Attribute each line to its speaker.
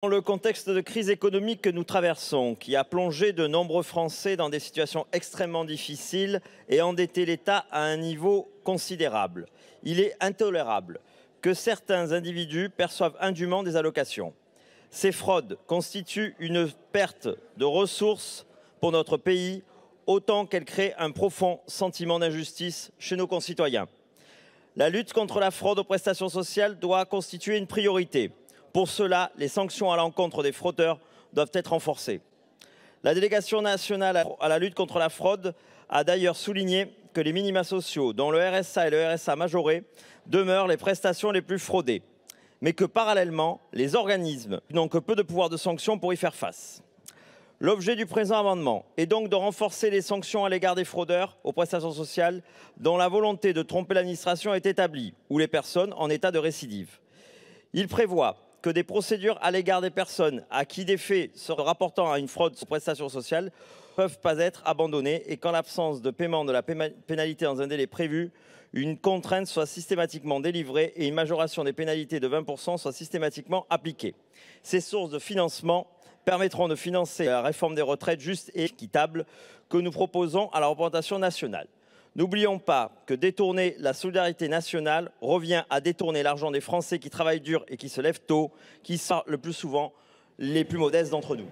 Speaker 1: Dans le contexte de crise économique que nous traversons, qui a plongé de nombreux Français dans des situations extrêmement difficiles et endetté l'État à un niveau considérable, il est intolérable que certains individus perçoivent indûment des allocations. Ces fraudes constituent une perte de ressources pour notre pays, autant qu'elles créent un profond sentiment d'injustice chez nos concitoyens. La lutte contre la fraude aux prestations sociales doit constituer une priorité. Pour cela, les sanctions à l'encontre des fraudeurs doivent être renforcées. La délégation nationale à la lutte contre la fraude a d'ailleurs souligné que les minima sociaux, dont le RSA et le RSA majoré, demeurent les prestations les plus fraudées, mais que parallèlement, les organismes n'ont que peu de pouvoir de sanction pour y faire face. L'objet du présent amendement est donc de renforcer les sanctions à l'égard des fraudeurs aux prestations sociales dont la volonté de tromper l'administration est établie ou les personnes en état de récidive. Il prévoit que des procédures à l'égard des personnes à qui des faits se rapportant à une fraude aux prestations sociales ne peuvent pas être abandonnées et qu'en l'absence de paiement de la pénalité dans un délai prévu, une contrainte soit systématiquement délivrée et une majoration des pénalités de 20% soit systématiquement appliquée. Ces sources de financement permettront de financer la réforme des retraites juste et équitable que nous proposons à la représentation nationale. N'oublions pas que détourner la solidarité nationale revient à détourner l'argent des Français qui travaillent dur et qui se lèvent tôt, qui sont le plus souvent les plus modestes d'entre nous.